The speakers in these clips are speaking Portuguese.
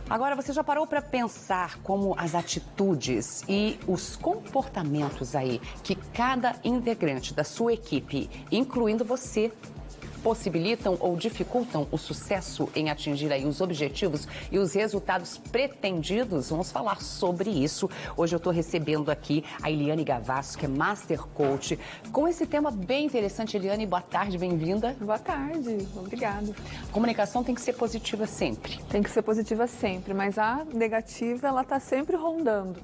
Agora, você já parou para pensar como as atitudes e os comportamentos aí que cada integrante da sua equipe, incluindo você, possibilitam ou dificultam o sucesso em atingir aí os objetivos e os resultados pretendidos? Vamos falar sobre isso. Hoje eu estou recebendo aqui a Eliane Gavasso, que é Master Coach, com esse tema bem interessante. Eliane, boa tarde, bem-vinda. Boa tarde, obrigada. Comunicação tem que ser positiva sempre. Tem que ser positiva sempre, mas a negativa, ela está sempre rondando.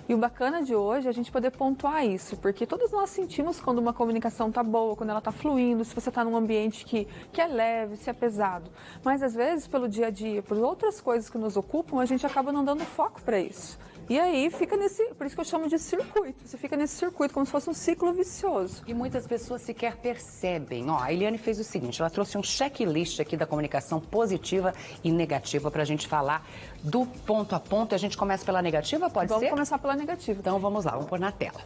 E o bacana de hoje é a gente poder pontuar isso, porque todos nós sentimos quando uma comunicação está boa, quando ela está fluindo, se você está num ambiente que é leve, se é pesado. Mas às vezes, pelo dia a dia, por outras coisas que nos ocupam, a gente acaba não dando foco para isso. E aí fica por isso que eu chamo de circuito. Você fica nesse circuito como se fosse um ciclo vicioso. E muitas pessoas sequer percebem. Ó, a Eliane fez o seguinte, ela trouxe um checklist aqui da comunicação positiva e negativa para a gente falar do ponto a ponto. A gente começa pela negativa, pode ser? Vamos começar pela negativa. Então vamos lá, vamos pôr na tela.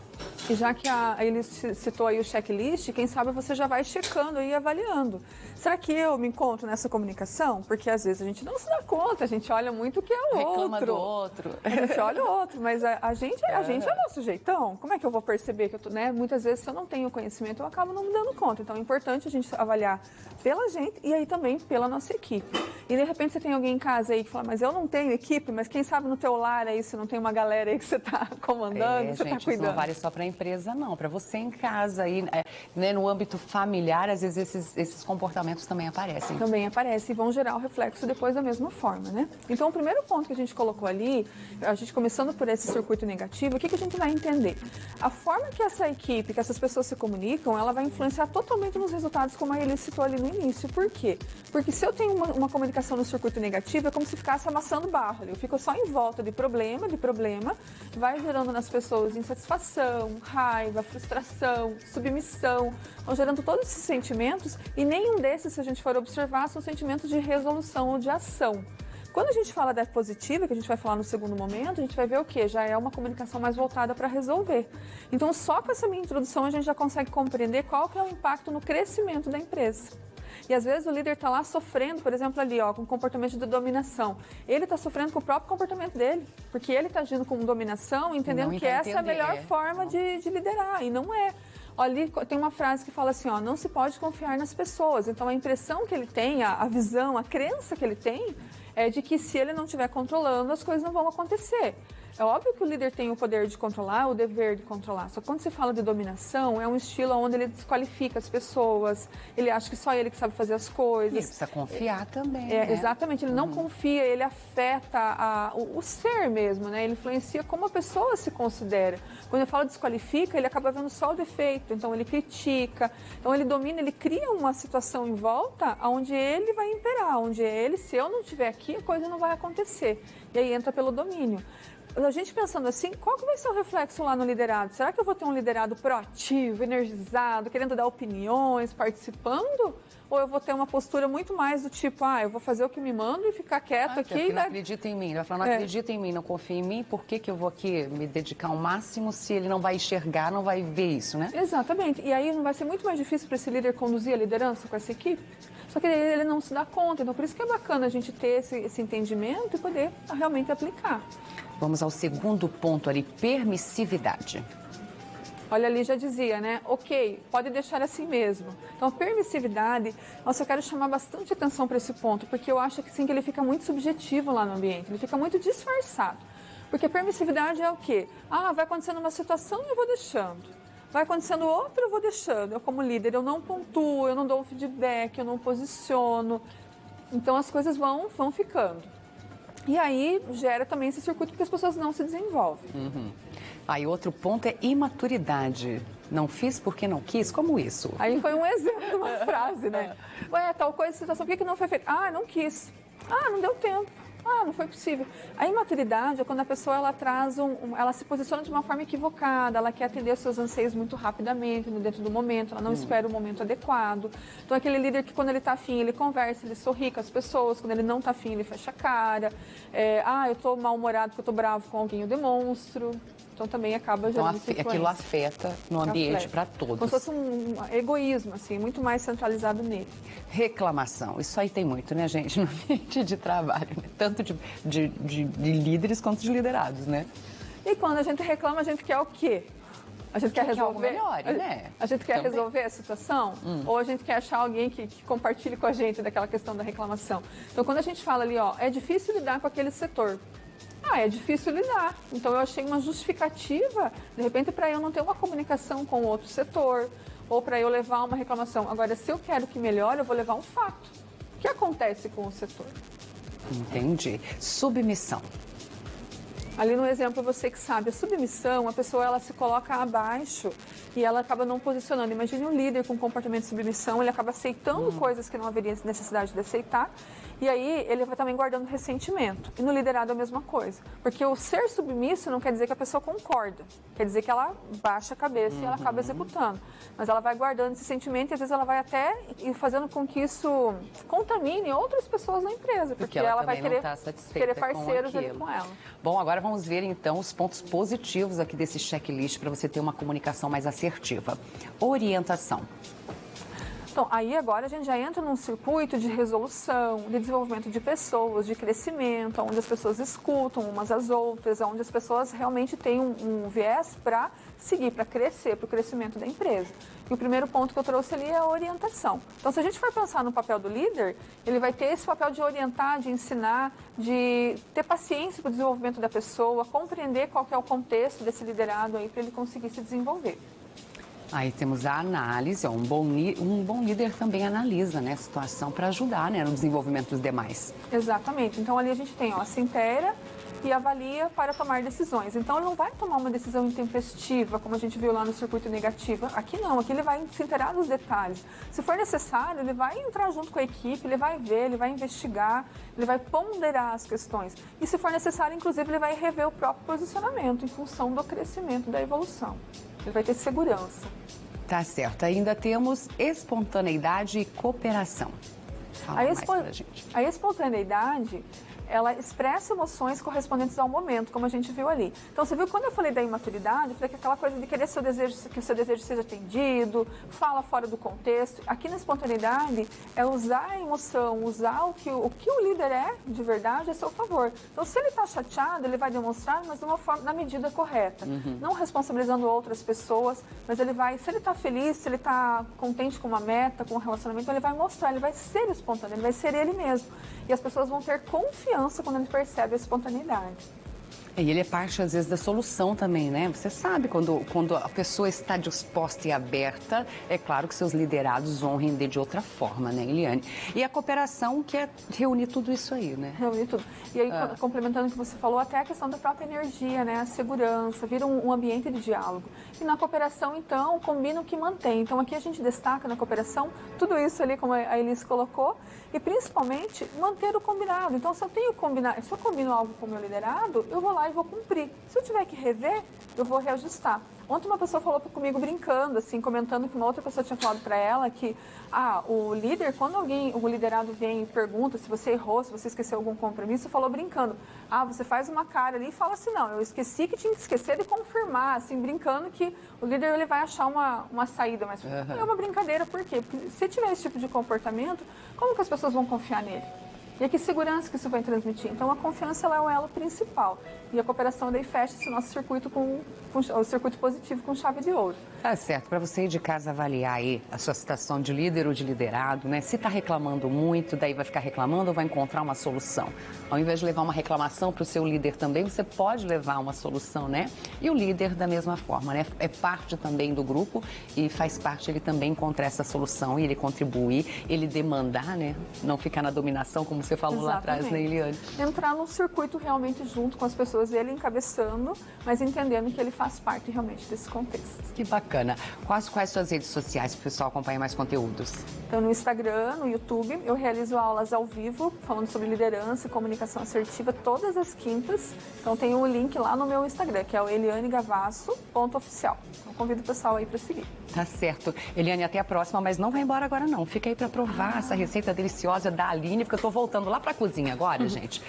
E já que ele citou aí o checklist, quem sabe você já vai checando e avaliando. Será que eu me encontro nessa comunicação? Porque às vezes a gente não se dá conta, a gente olha muito o que é o outro. Reclama do outro. A gente olha o outro, mas a gente é nosso jeitão. Como é que eu vou perceber que eu tô, né? Muitas vezes, se eu não tenho conhecimento, eu acabo não me dando conta. Então é importante a gente avaliar pela gente e aí também pela nossa equipe. E de repente você tem alguém em casa aí que fala, mas eu não tenho equipe, mas quem sabe no teu lar aí, se não tem uma galera aí que você está comandando, você está cuidando. Isso não vale só para a empresa, não. Para você em casa, aí, né, no âmbito familiar, às vezes esses comportamentos também aparecem. Também aparecem e vão gerar o reflexo depois da mesma forma, né? Então, o primeiro ponto que a gente colocou ali, a gente começando por esse circuito negativo, o que a gente vai entender? A forma que essa equipe, que essas pessoas se comunicam, ela vai influenciar totalmente nos resultados, como a Eli citou ali no início. Por quê? Porque se eu tenho uma comunicação no circuito negativo, é como se ficasse amassando barro. Eu fico só em volta de problema, vai gerando nas pessoas insatisfação, raiva, frustração, submissão, vão gerando todos esses sentimentos e nenhum desses, se a gente for observar, são sentimentos de resolução ou de ação. Quando a gente fala da positiva, que a gente vai falar no segundo momento, a gente vai ver o quê? Já é uma comunicação mais voltada para resolver. Então, só com essa minha introdução, a gente já consegue compreender qual que é o impacto no crescimento da empresa. E às vezes o líder está lá sofrendo, por exemplo, ali, ó, com comportamento de dominação. Ele está sofrendo com o próprio comportamento dele, porque ele está agindo com dominação, entendendo que essa é a melhor forma de liderar, e não é. Ali tem uma frase que fala assim, ó, não se pode confiar nas pessoas. Então a impressão que ele tem, a visão, a crença que ele tem é de que se ele não estiver controlando, as coisas não vão acontecer. É óbvio que o líder tem o poder de controlar, o dever de controlar. Só que quando se fala de dominação, é um estilo onde ele desqualifica as pessoas, ele acha que só ele que sabe fazer as coisas. E precisa confiar também, né? Exatamente, ele não confia, ele afeta o ser mesmo, né? Ele influencia como a pessoa se considera. Quando eu falo desqualifica, ele acaba vendo só o defeito, então ele critica, então ele domina, ele cria uma situação em volta onde ele vai imperar, onde ele, se eu não estiver aqui, a coisa não vai acontecer. E aí entra pelo domínio. A gente pensando assim, qual que vai ser o reflexo lá no liderado? Será que eu vou ter um liderado proativo, energizado, querendo dar opiniões, participando? Ou eu vou ter uma postura muito mais do tipo, eu vou fazer o que me mando e ficar quieto aqui. Porque não acredita em mim. Ele vai falar, não acredita em mim, não confia em mim, por que eu vou aqui me dedicar ao máximo se ele não vai enxergar, não vai ver isso, né? Exatamente. E aí não vai ser muito mais difícil para esse líder conduzir a liderança com essa equipe? Só que ele não se dá conta. Então, por isso que é bacana a gente ter esse entendimento e poder realmente aplicar. Vamos ao segundo ponto ali, permissividade. Olha, ali já dizia, né? Ok, pode deixar assim mesmo. Então, a permissividade, nossa, eu quero chamar bastante atenção para esse ponto, porque eu acho que sim, que ele fica muito subjetivo lá no ambiente, ele fica muito disfarçado. Porque a permissividade é o quê? Vai acontecendo uma situação e eu vou deixando. Vai acontecendo outra, eu vou deixando. Eu, como líder, eu não pontuo, eu não dou um feedback, eu não posiciono. Então, as coisas vão ficando. E aí gera também esse circuito porque as pessoas não se desenvolvem. Aí outro ponto é imaturidade. Não fiz porque não quis? Como isso? Aí foi um exemplo de uma frase, né? Ué, tal coisa, situação, por que não foi feito? Não quis. Não deu tempo. Não foi possível. A imaturidade é quando a pessoa ela traz ela se posiciona de uma forma equivocada, ela quer atender os seus anseios muito rapidamente, dentro do momento, ela não espera o momento adequado. Então, aquele líder que quando ele está afim, ele conversa, ele sorri com as pessoas, quando ele não está afim, ele fecha a cara. Eu estou mal-humorado porque eu estou bravo com alguém, eu demonstro. Então também acaba gerando influência. Aquilo afeta no ambiente para todos. Como se fosse um egoísmo, assim, muito mais centralizado nele. Reclamação, isso aí tem muito, né, gente, no ambiente de trabalho, né? Tanto de líderes quanto de liderados, né? E quando a gente reclama, a gente quer o quê? A gente quer resolver, melhor, né? A gente quer resolver a situação? Ou a gente quer achar alguém que compartilhe com a gente daquela questão da reclamação? Então, quando a gente fala ali, ó, é difícil lidar com aquele setor. É difícil lidar. Então, eu achei uma justificativa, de repente, para eu não ter uma comunicação com outro setor, ou para eu levar uma reclamação. Agora, se eu quero que melhore, eu vou levar um fato. O que acontece com o setor? Entendi. Submissão. Ali no exemplo, você que sabe, a submissão, a pessoa ela se coloca abaixo e ela acaba não posicionando. Imagine um líder com comportamento de submissão, ele acaba aceitando coisas que não haveria necessidade de aceitar, e aí ele vai também guardando ressentimento. E no liderado é a mesma coisa, porque o ser submisso não quer dizer que a pessoa concorda, quer dizer que ela baixa a cabeça e ela acaba executando. Mas ela vai guardando esse sentimento e às vezes ela vai até ir fazendo com que isso contamine outras pessoas na empresa, porque ela vai querer parceiros ali com ela. Bom, agora vamos ver então os pontos positivos aqui desse checklist para você ter uma comunicação mais assertiva. Orientação. Então, aí agora a gente já entra num circuito de resolução, de desenvolvimento de pessoas, de crescimento, onde as pessoas escutam umas às outras, onde as pessoas realmente têm um viés para seguir, para crescer, para o crescimento da empresa. E o primeiro ponto que eu trouxe ali é a orientação. Então, se a gente for pensar no papel do líder, ele vai ter esse papel de orientar, de ensinar, de ter paciência para o desenvolvimento da pessoa, compreender qual que é o contexto desse liderado aí para ele conseguir se desenvolver. Aí temos a análise, ó, um bom líder também analisa, né, a situação para ajudar, né, no desenvolvimento dos demais. Exatamente. Então ali a gente tem, ó, se inteira e avalia para tomar decisões. Então ele não vai tomar uma decisão intempestiva, como a gente viu lá no circuito negativo. Aqui não, aqui ele vai se inteirar dos detalhes. Se for necessário, ele vai entrar junto com a equipe, ele vai ver, ele vai investigar, ele vai ponderar as questões. E se for necessário, inclusive, ele vai rever o próprio posicionamento em função do crescimento, da evolução. Ele vai ter segurança. Tá certo. Ainda temos espontaneidade e cooperação. Fala mais pra gente. A espontaneidade, ela expressa emoções correspondentes ao momento, como a gente viu ali. Então, você viu quando eu falei da imaturidade, eu falei que aquela coisa de querer que o seu desejo seja atendido, fala fora do contexto. Aqui na espontaneidade é usar a emoção, usar o que o líder é de verdade a seu favor. Então, se ele está chateado, ele vai demonstrar, mas de uma forma, na medida correta. Não responsabilizando outras pessoas, mas ele vai, se ele está feliz, se ele está contente com uma meta, com um relacionamento, ele vai mostrar, ele vai ser espontâneo, ele vai ser ele mesmo. E as pessoas vão ter confiança quando ele percebe a espontaneidade. E ele é parte, às vezes, da solução também, né? Você sabe, quando a pessoa está disposta e aberta, é claro que seus liderados vão render de outra forma, né, Eliane? E a cooperação, que é reunir tudo isso aí, né? Reunir tudo. E aí, complementando o que você falou, até a questão da própria energia, né? A segurança, vira um ambiente de diálogo. E na cooperação, então, combina o que mantém. Então, aqui a gente destaca na cooperação tudo isso ali, como a Elis colocou, e principalmente manter o combinado. Então, se eu combino algo com o meu liderado, eu vou lá e vou cumprir. Se eu tiver que rever, eu vou reajustar. Ontem uma pessoa falou comigo brincando, assim, comentando que uma outra pessoa tinha falado para ela que o líder, quando o liderado vem e pergunta se você errou, se você esqueceu algum compromisso, falou brincando. Você faz uma cara ali e fala assim, não, eu esqueci que tinha que esquecer de confirmar, assim, brincando que o líder ele vai achar uma saída, mas é uma brincadeira, por quê? Porque se tiver esse tipo de comportamento, como que as pessoas vão confiar nele? E que segurança que isso vai transmitir? Então, a confiança ela é o elo principal. E a cooperação daí fecha esse nosso circuito o circuito positivo com chave de ouro. Tá certo. Para você ir de casa avaliar aí a sua situação de líder ou de liderado, né? Se está reclamando muito, daí vai ficar reclamando ou vai encontrar uma solução? Ao invés de levar uma reclamação para o seu líder também, você pode levar uma solução, né? E o líder da mesma forma, né? É parte também do grupo e faz parte ele também encontrar essa solução e ele contribuir, ele demandar, né? Não ficar na dominação, como você falou lá atrás, né, Eliane? Entrar num circuito realmente junto com as pessoas, ele encabeçando, mas entendendo que ele faz parte realmente desse contexto. Que bacana. Quais suas redes sociais para o pessoal acompanhar mais conteúdos? Então, no Instagram, no YouTube, eu realizo aulas ao vivo, falando sobre liderança e comunicação assertiva todas as quintas. Então, tem um link lá no meu Instagram, que é o elianegavasso.oficial. Então, convido o pessoal aí para seguir. Tá certo. Eliane, até a próxima, mas não vai embora agora não. Fica aí para provar essa receita deliciosa da Aline, porque eu tô voltando lá para a cozinha agora, gente.